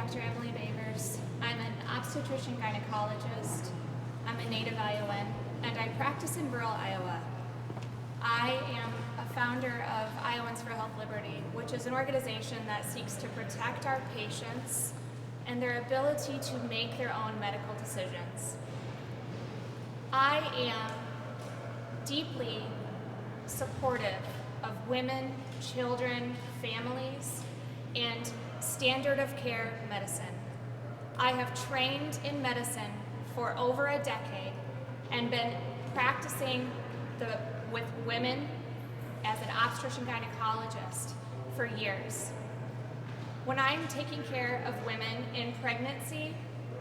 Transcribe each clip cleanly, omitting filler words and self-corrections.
Dr. Emily Boevers. I'm an obstetrician gynecologist. I'm a native Iowan, and I practice in rural Iowa. I am a founder of Iowans for Health Liberty, which is an organization that seeks to protect our patients and their ability to make their own medical decisions. I am deeply supportive of women, children, families, and standard of care medicine. I have trained in medicine for over a decade and been practicing with women as an obstetrician gynecologist for years. When I'm taking care of women in pregnancy,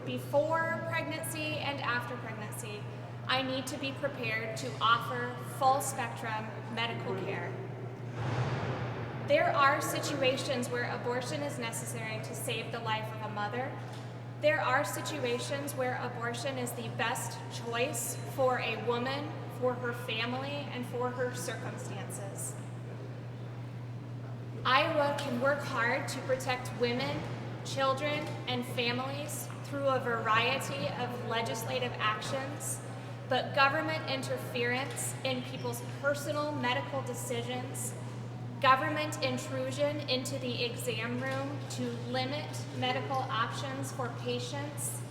before pregnancy and after pregnancy, I need to be prepared to offer full spectrum medical care. There are situations where abortion is necessary to save the life of a mother. There are situations where abortion is the best choice for a woman, for her family, and for her circumstances. Iowa can work hard to protect women, children, and families through a variety of legislative actions, but government interference in people's personal medical decisions, government intrusion into the exam room to limit medical options for patients,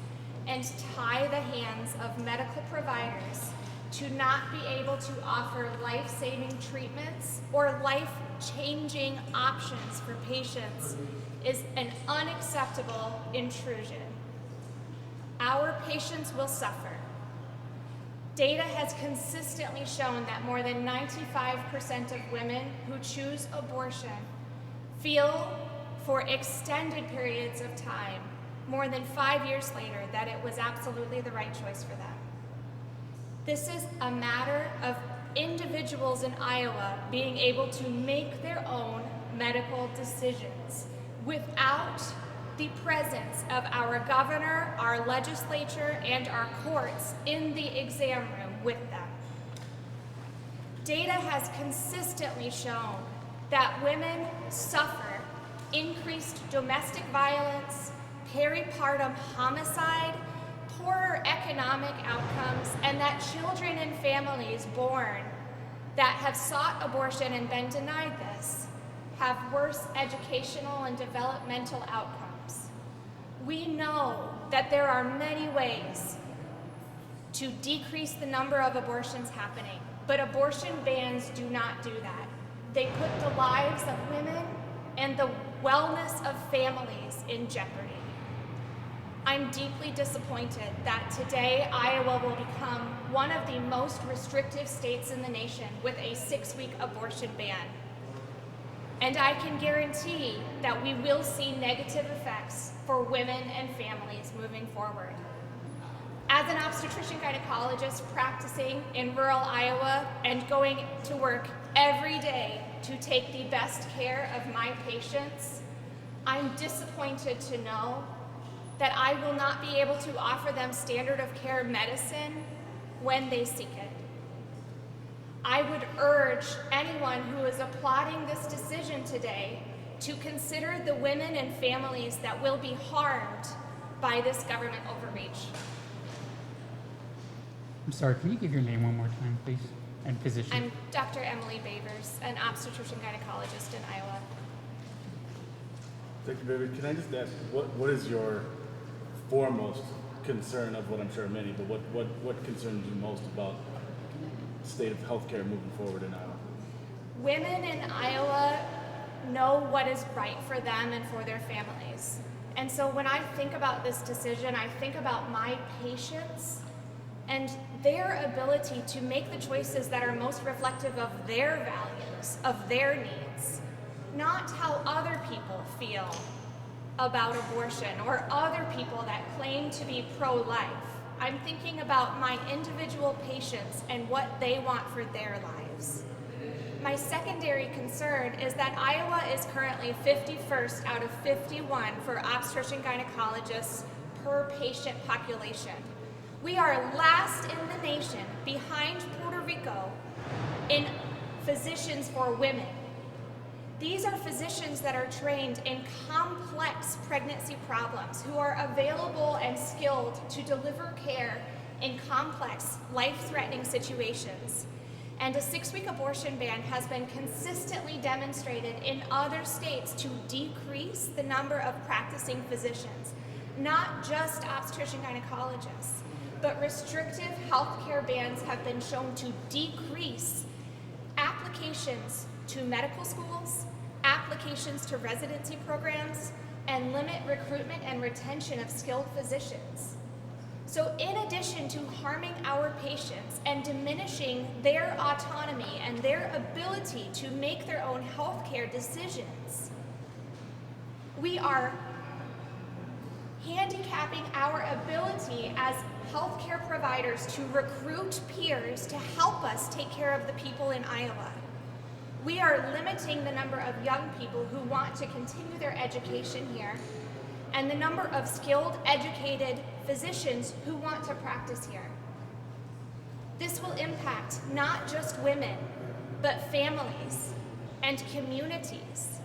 and tie the hands of medical providers to not be able to offer life-saving treatments or life-changing options for patients is an unacceptable intrusion. Our patients will suffer. Data has consistently shown that more than 95% of women who choose abortion feel for extended periods of time, more than 5 years later, that it was absolutely the right choice for them. This is a matter of individuals in Iowa being able to make their own medical decisions without the presence of our governor, our legislature, and our courts in the exam room with them. Data has consistently shown that women suffer increased domestic violence, peripartum homicide, poorer economic outcomes, and that children and families born that have sought abortion and been denied this have worse educational and developmental outcomes. We know that there are many ways to decrease the number of abortions happening, but abortion bans do not do that. They put the lives of women and the wellness of families in jeopardy. I'm deeply disappointed that today Iowa will become one of the most restrictive states in the nation with a 6-week abortion ban. And I can guarantee that we will see negative effects for women and families moving forward. As an obstetrician gynecologist practicing in rural Iowa and going to work every day to take the best care of my patients, I'm disappointed to know that I will not be able to offer them standard of care medicine when they seek it. I would urge anyone who is applauding this decision today to consider the women and families that will be harmed by this government overreach. I'm sorry, can you give your name one more time, please, and position? I'm Dr. Emily Boevers, an obstetrician gynecologist in Iowa. Dr. Boevers, can I just ask, what is your foremost concern of what I'm sure many, but what concerns you most about the state of healthcare moving forward in Iowa? Women in Iowa know what is right for them and for their families. And so when I think about this decision, I think about my patients and their ability to make the choices that are most reflective of their values, of their needs, not how other people feel about abortion or other people that claim to be pro-life. I'm thinking about my individual patients and what they want for their lives. My secondary concern is that Iowa is currently 51st out of 51 for obstetrician gynecologists per patient population. We are last in the nation, behind Puerto Rico, in physicians for women. These are physicians that are trained in complex pregnancy problems, who are available and skilled to deliver care in complex, life-threatening situations. And a 6-week abortion ban has been consistently demonstrated in other states to decrease the number of practicing physicians, not just obstetrician gynecologists, but restrictive healthcare bans have been shown to decrease applications to medical schools, applications to residency programs, and limit recruitment and retention of skilled physicians. So in addition to harming our patients and diminishing their autonomy and their ability to make their own healthcare decisions, we are handicapping our ability as healthcare providers to recruit peers to help us take care of the people in Iowa. We are limiting the number of young people who want to continue their education here and the number of skilled, educated physicians who want to practice here. This will impact not just women, but families and communities.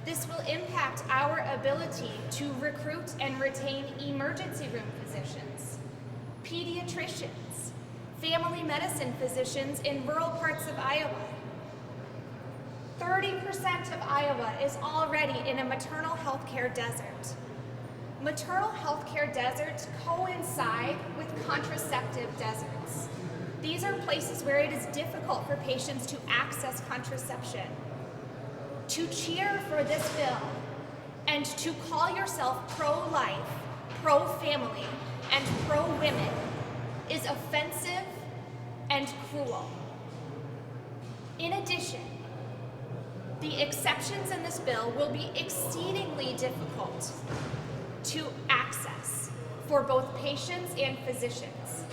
This will impact our ability to recruit and retain emergency room physicians, pediatricians, family medicine physicians in rural parts of Iowa. 30% of Iowa is already in a maternal health care desert. Maternal health care deserts coincide with contraceptive deserts. These are places where it is difficult for patients to access contraception. To cheer for this bill and to call yourself pro-life, pro-family, and pro-women is offensive and cruel. In addition, the exceptions in this bill will be exceedingly difficult to access for both patients and physicians.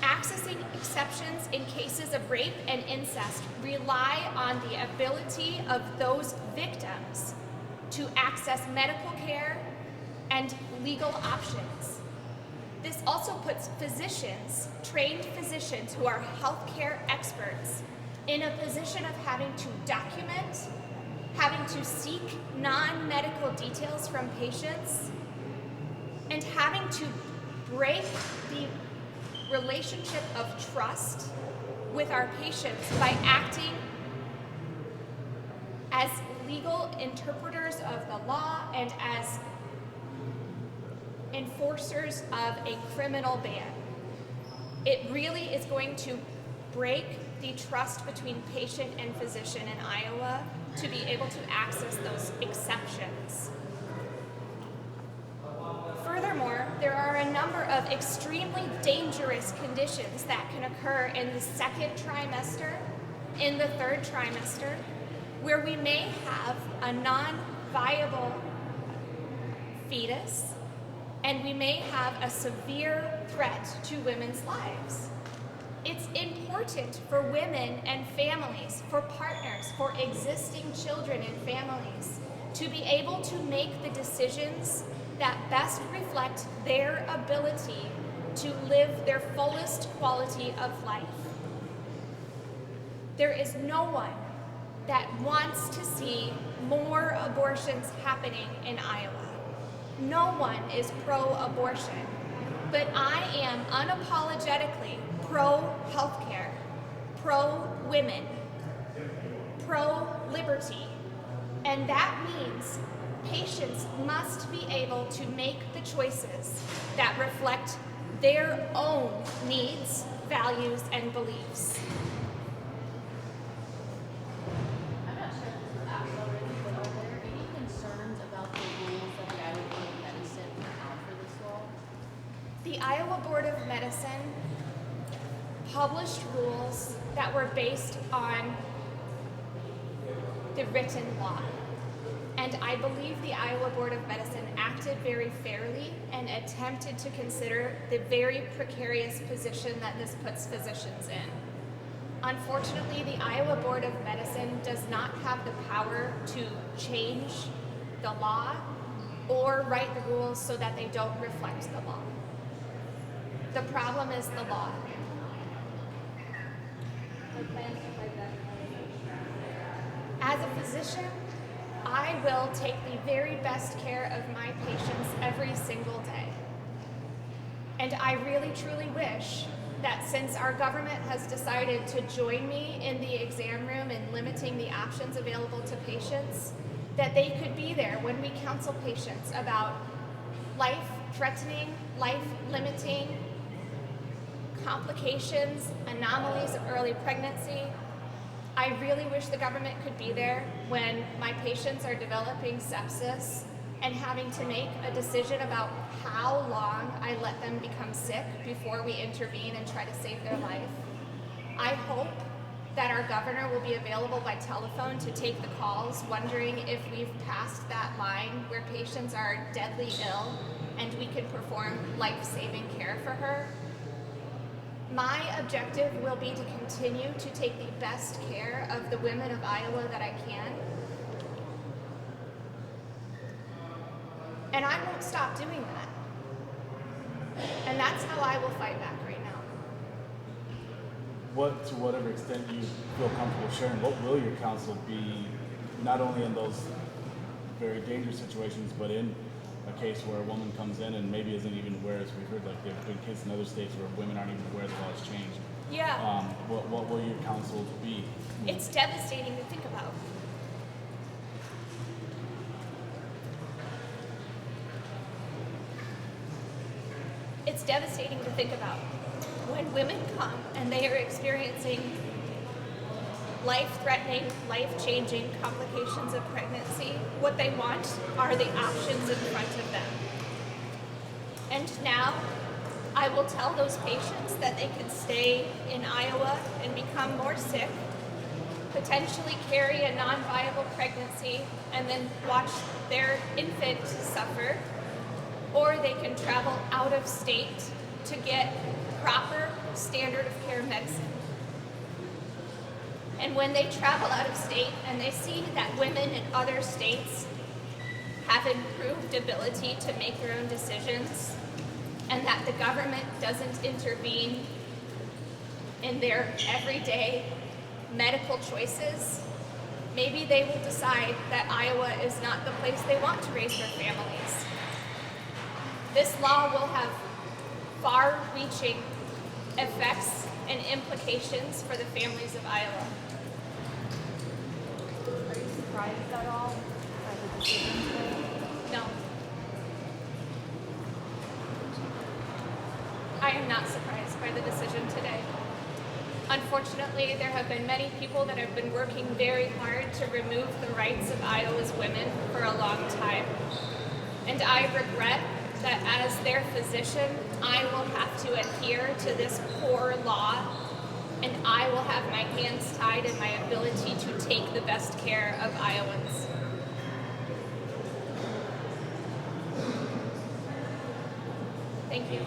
Accessing exceptions in cases of rape and incest rely on the ability of those victims to access medical care and legal options. This also puts physicians, trained physicians who are healthcare experts, in a position of having to document, having to seek non-medical details from patients, and having to break the relationship of trust with our patients by acting as legal interpreters of the law and as enforcers of a criminal ban. It really is going to break the trust between patient and physician in Iowa to be able to access those exceptions. Furthermore, there are a number of extremely dangerous conditions that can occur in the second trimester, in the third trimester, where we may have a non-viable fetus, and we may have a severe threat to women's lives. It's important for women and families, for partners, for existing children and families to be able to make the decisions that best reflect their ability to live their fullest quality of life. There is no one that wants to see more abortions happening in Iowa. No one is pro-abortion, but I am unapologetically pro-healthcare, pro-women, pro-liberty, and that means patients must be able to make the choices that reflect their own needs, values, and beliefs. I'm not sure if this was asked already, but are there any concerns about the rules that the Iowa Board of Medicine have for this law? The Iowa Board of Medicine published rules that were based on the written law. And I believe the Iowa Board of Medicine acted very fairly and attempted to consider the very precarious position that this puts physicians in. Unfortunately, the Iowa Board of Medicine does not have the power to change the law or write the rules so that they don't reflect the law. The problem is the law. As a physician, I will take the very best care of my And I really truly wish that since our government has decided to join me in the exam room in limiting the options available to patients, that they could be there when we counsel patients about life-threatening, life-limiting complications, anomalies of early pregnancy. I really wish the government could be there when my patients are developing sepsis and having to make a decision about how long I let them become sick before we intervene and try to save their life. I hope that our governor will be available by telephone to take the calls, wondering if we've passed that line where patients are deadly ill and we can perform life-saving care for her. My objective will be to continue to take the best care of the women of Iowa that I can. And I won't stop doing that. And that's how I will fight back right now. To whatever extent you feel comfortable sharing, what will your counsel be, not only in those very dangerous situations, but in a case where a woman comes in and maybe isn't even aware, as we've heard, like there have been cases in other states where women aren't even aware the law has changed. Yeah. What will your counsel be? It's devastating to think about. It's devastating to think about when women come and they are experiencing life-threatening, life-changing complications of pregnancy. What they want are the options in front of them. And now I will tell those patients that they can stay in Iowa and become more sick, potentially carry a non-viable pregnancy, and then watch their infant suffer, or they can travel out of state to get proper standard of care medicine. And when they travel out of state and they see that women in other states have improved ability to make their own decisions, and that the government doesn't intervene in their everyday medical choices, maybe they will decide that Iowa is not the place they want to raise their families. This law will have far-reaching effects and implications for the families of Iowa. Are you surprised at all by the decision today? No. I am not surprised by the decision today. Unfortunately, there have been many people that have been working very hard to remove the rights of Iowa's women for a long time. And I regret that as their physician, I will have to adhere to this poor law, and I will have my hands tied in my ability to take the best care of Iowans. Thank you.